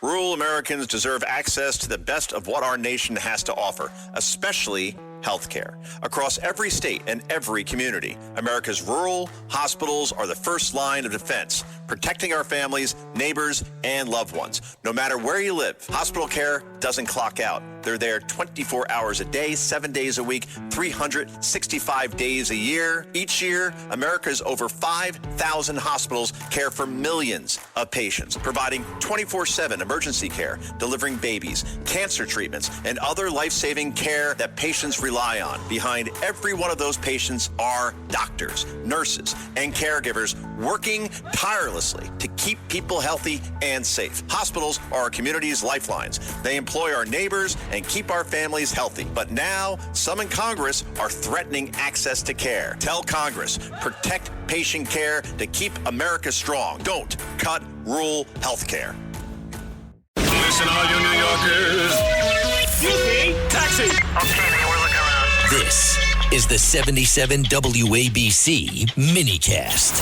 Rural Americans deserve access to the best of what our nation has to offer, especially health care. Across every state and every community, America's rural hospitals are the first line of defense, protecting our families, neighbors, and loved ones. No matter where you live, hospital care doesn't clock out. They're there 24 hours a day, 7 days a week, 365 days a year. Each year, America's over 5,000 hospitals care for millions of patients, providing 24/7 emergency care, delivering babies, cancer treatments, and other life-saving care that patients rely on. Behind every one of those patients are doctors, nurses, and caregivers working tirelessly to keep people healthy and safe. Hospitals are our community's lifelines. They employ our neighbors and keep our families healthy. But now, some in Congress are threatening access to care. Tell Congress, protect patient care to keep America strong. Don't cut rural health care. Listen, all you New Yorkers. Excuse me, taxi. Okay, man, we're looking around. This is the 77 WABC minicast.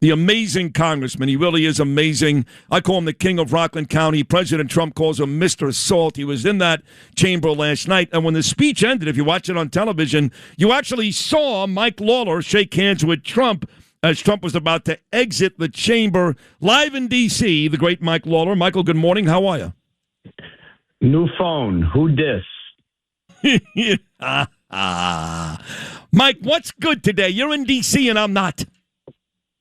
The amazing congressman. He really is amazing. I call him the king of Rockland County. President Trump calls him Mr. Salt. He was in that chamber last night. And when the speech ended, if you watch it on television, you actually saw Mike Lawler shake hands with Trump as Trump was about to exit the chamber. Live in D.C., the great Mike Lawler. Michael, good morning. How are you? New phone. Who dis? Mike, what's good today? You're in D.C. and I'm not.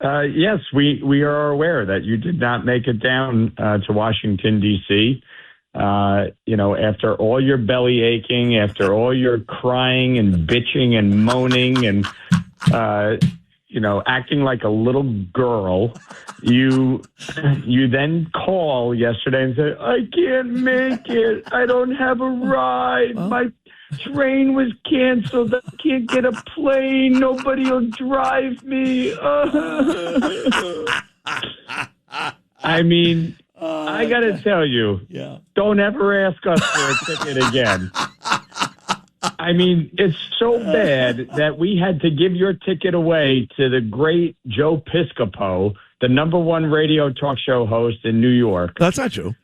Yes, we are aware that you did not make it down to Washington, D.C. After all your belly aching, after all your crying and bitching and moaning and, acting like a little girl, you then call yesterday and say, I can't make it. I don't have a ride. My train was canceled. I can't get a plane. Nobody will drive me. I mean, I got to tell you, don't ever ask us for a ticket again. I mean, it's so bad that we had to give your ticket away to the great Joe Piscopo, the #1 radio talk show host in New York. That's not true.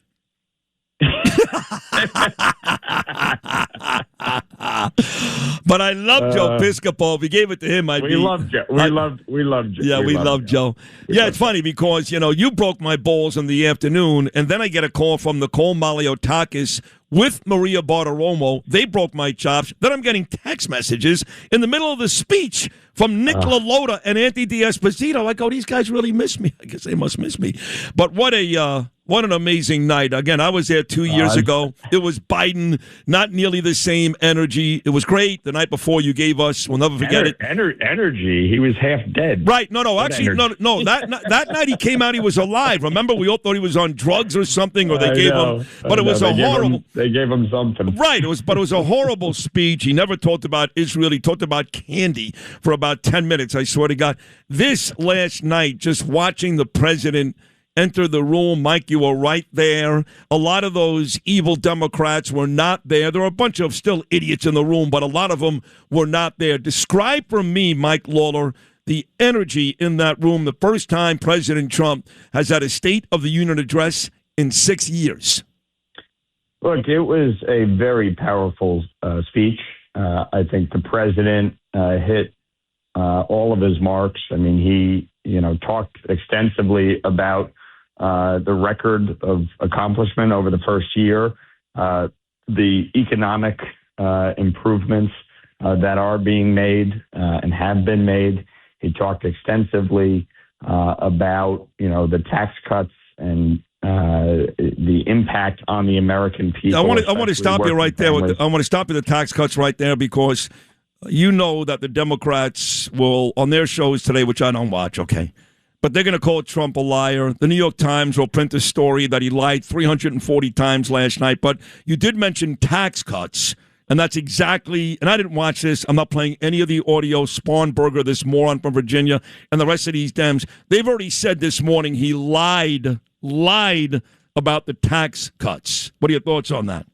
But I love Joe Piscopo. If you gave it to him, we love Joe. We love Joe. Yeah, we love Joe. It's funny because, you broke my balls in the afternoon, and then I get a call from Nicole Maliotakis with Maria Bartiromo. They broke my chops. Then I'm getting text messages in the middle of the speech from Nick LaLota and Anthony D'Esposito. Like, these guys really miss me. I guess they must miss me. But what an amazing night. Again, I was there 2 years ago. It was Biden, not nearly the same energy. It was great. The night before you gave us, we'll never forget it. Energy. He was half dead. Right. No. Actually, no. That night he came out, he was alive. Remember, we all thought he was on drugs or something, or they gave him. But it was a horrible. They gave him something. Right. But it was a horrible speech. He never talked about Israel. He talked about candy for about 10 minutes. I swear to God. This last night, just watching the president enter the room, Mike, you were right there. A lot of those evil Democrats were not there. There were a bunch of still idiots in the room, but a lot of them were not there. Describe for me, Mike Lawler, the energy in that room the first time President Trump has had a State of the Union address in 6 years. Look, it was a very powerful speech. I think the president hit all of his marks. I mean, he, talked extensively about the record of accomplishment over the first year, the economic improvements that are being made and have been made. He talked extensively about, the tax cuts and the impact on the American people. I want to stop you right there. I want to stop you the tax cuts right there because you know that the Democrats will, on their shows today, which I don't watch, okay, but they're going to call Trump a liar. The New York Times will print a story that he lied 340 times last night. But you did mention tax cuts, and that's exactly, and I didn't watch this. I'm not playing any of the audio. Sponberger, this moron from Virginia, and the rest of these Dems, they've already said this morning he lied about the tax cuts. What are your thoughts on that?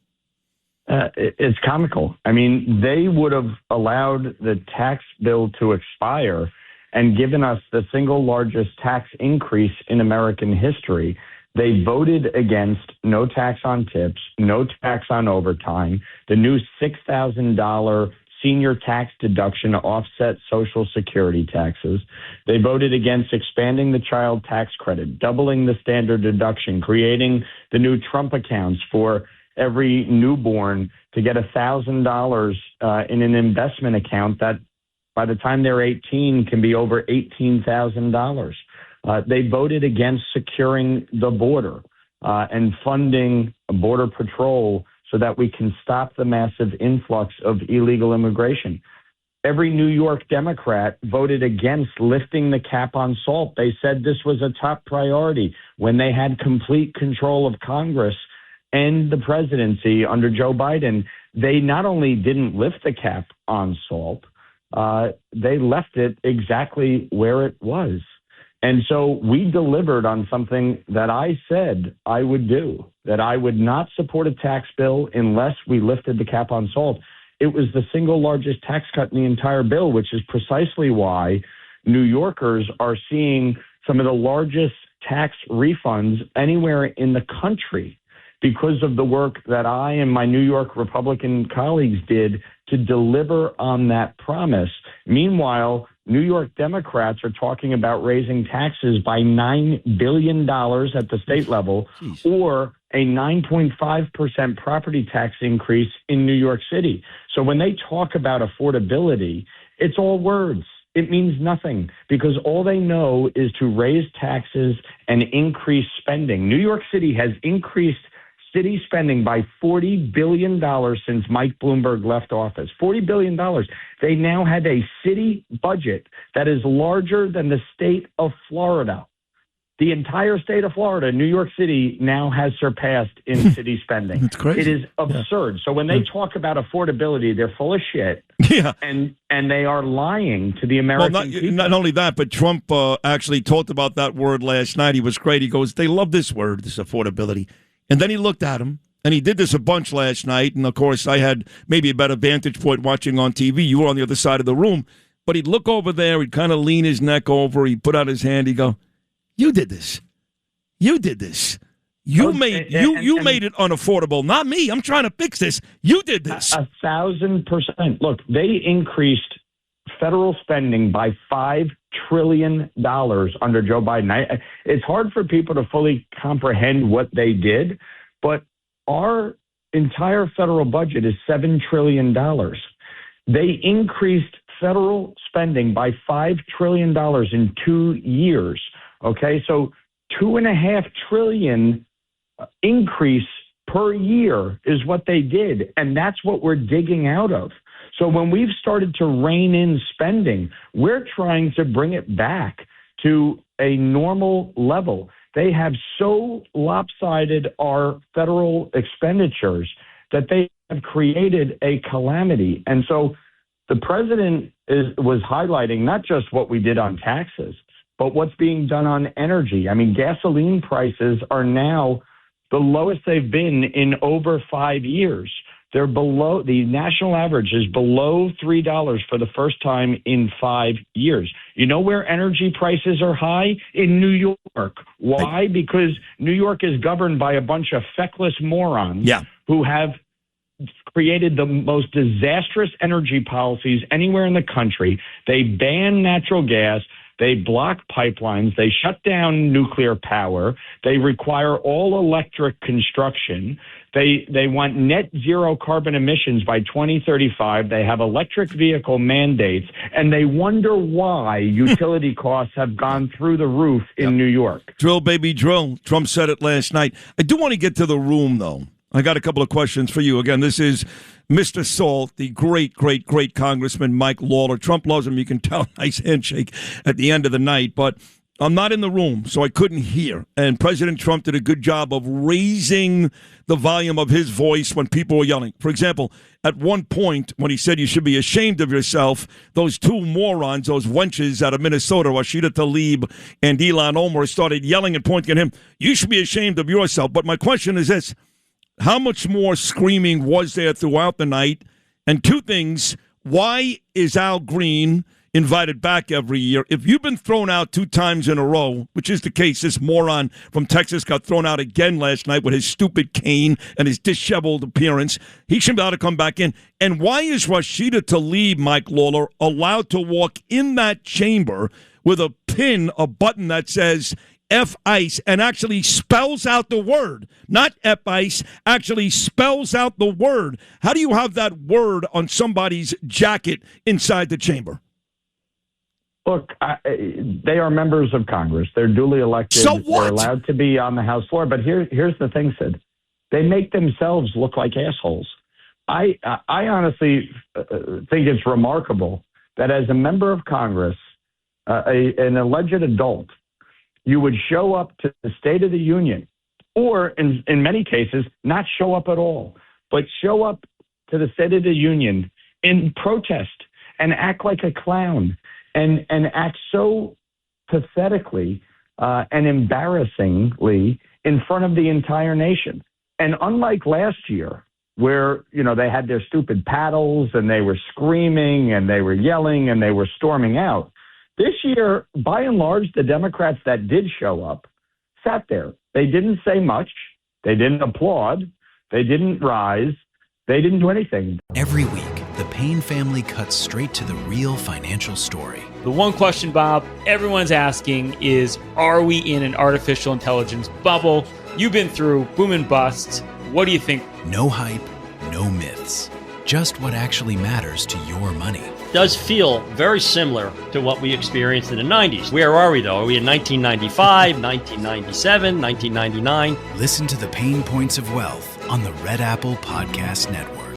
It's comical. I mean, they would have allowed the tax bill to expire and given us the single largest tax increase in American history. They voted against no tax on tips, no tax on overtime, the new $6,000 senior tax deduction to offset Social Security taxes. They voted against expanding the child tax credit, doubling the standard deduction, creating the new Trump accounts for every newborn to get $1,000 in an investment account that by the time they're 18 can be over $18,000. They voted against securing the border and funding Border Patrol so that we can stop the massive influx of illegal immigration. Every New York Democrat voted against lifting the cap on salt. They said this was a top priority when they had complete control of Congress and the presidency under Joe Biden. They not only didn't lift the cap on salt, they left it exactly where it was. And so we delivered on something that I said I would do, that I would not support a tax bill unless we lifted the cap on salt. It was the single largest tax cut in the entire bill, which is precisely why New Yorkers are seeing some of the largest tax refunds anywhere in the country because of the work that I and my New York Republican colleagues did to deliver on that promise. Meanwhile, New York Democrats are talking about raising taxes by $9 billion at the state level or a 9.5% property tax increase in New York City. So when they talk about affordability, it's all words. It means nothing because all they know is to raise taxes and increase spending. New York City has increased city spending by $40 billion since Mike Bloomberg left office. $40 billion. They now have a city budget that is larger than the state of Florida. The entire state of Florida, New York City, now has surpassed in city spending. It's crazy. It is absurd. So when they talk about affordability, they're full of shit. Yeah. And they are lying to the American people. Not only that, but Trump actually talked about that word last night. He was great. He goes, they love this word, this affordability. And then he looked at him, and he did this a bunch last night. And, of course, I had maybe a better vantage point watching on TV. You were on the other side of the room. But he'd look over there. He'd kind of lean his neck over. He'd put out his hand. He'd go, you did this. You did this. You made it unaffordable. Not me. I'm trying to fix this. You did this. 1,000%. Look, they increased federal spending by $5 trillion under Joe Biden. It's hard for people to fully comprehend what they did, but our entire federal budget is $7 trillion. They increased federal spending by $5 trillion in 2 years. Okay, so $2.5 trillion increase per year is what they did, and that's what we're digging out of. So when we've started to rein in spending, we're trying to bring it back to a normal level. They have so lopsided our federal expenditures that they have created a calamity. And so the president was highlighting not just what we did on taxes, but what's being done on energy. I mean, gasoline prices are now the lowest they've been in over 5 years. They're below, the national average is below $3 for the first time in 5 years. You know where energy prices are high? In New York. Why? Because New York is governed by a bunch of feckless morons who have created the most disastrous energy policies anywhere in the country. They ban natural gas. They block pipelines. They shut down nuclear power. They require all electric construction. They want net zero carbon emissions by 2035. They have electric vehicle mandates, and they wonder why utility costs have gone through the roof in New York. Drill, baby, drill. Trump said it last night. I do want to get to the room, though. I got a couple of questions for you. Again, this is Mr. Salt, the great, great, great Congressman Mike Lawler. Trump loves him. You can tell. Nice handshake at the end of the night. But I'm not in the room, so I couldn't hear. And President Trump did a good job of raising the volume of his voice when people were yelling. For example, at one point when he said you should be ashamed of yourself, those two morons, those wenches out of Minnesota, Rashida Tlaib and Ilhan Omar, started yelling and pointing at him. You should be ashamed of yourself. But my question is this. How much more screaming was there throughout the night? And two things. Why is Al Green invited back every year. If you've been thrown out 2 times in a row, which is the case, this moron from Texas got thrown out again last night with his stupid cane and his disheveled appearance, he should be able to come back in. And why is Rashida Tlaib, Mike Lawler, allowed to walk in that chamber with a pin, a button that says F-ICE, and actually spells out the word? Not F-ICE, actually spells out the word. How do you have that word on somebody's jacket inside the chamber? Look, they are members of Congress. They're duly elected. So what? They're allowed to be on the House floor. But here's the thing, Sid. They make themselves look like assholes. I honestly think it's remarkable that as a member of Congress, an alleged adult, you would show up to the State of the Union, or in many cases, not show up at all, but show up to the State of the Union in protest and act like a clown. And act so pathetically and embarrassingly in front of the entire nation. And unlike last year, where they had their stupid paddles and they were screaming and they were yelling and they were storming out, this year, by and large, the Democrats that did show up sat there. They didn't say much. They didn't applaud. They didn't rise. They didn't do anything. Every week, the Payne family cuts straight to the real financial story. The one question, Bob, everyone's asking is, are we in an artificial intelligence bubble? You've been through boom and busts. What do you think? No hype, no myths. Just what actually matters to your money. Does feel very similar to what we experienced in the 90s. Where are we, though? Are we in 1995, 1997, 1999? Listen to the Pain Points of Wealth on the Red Apple Podcast Network.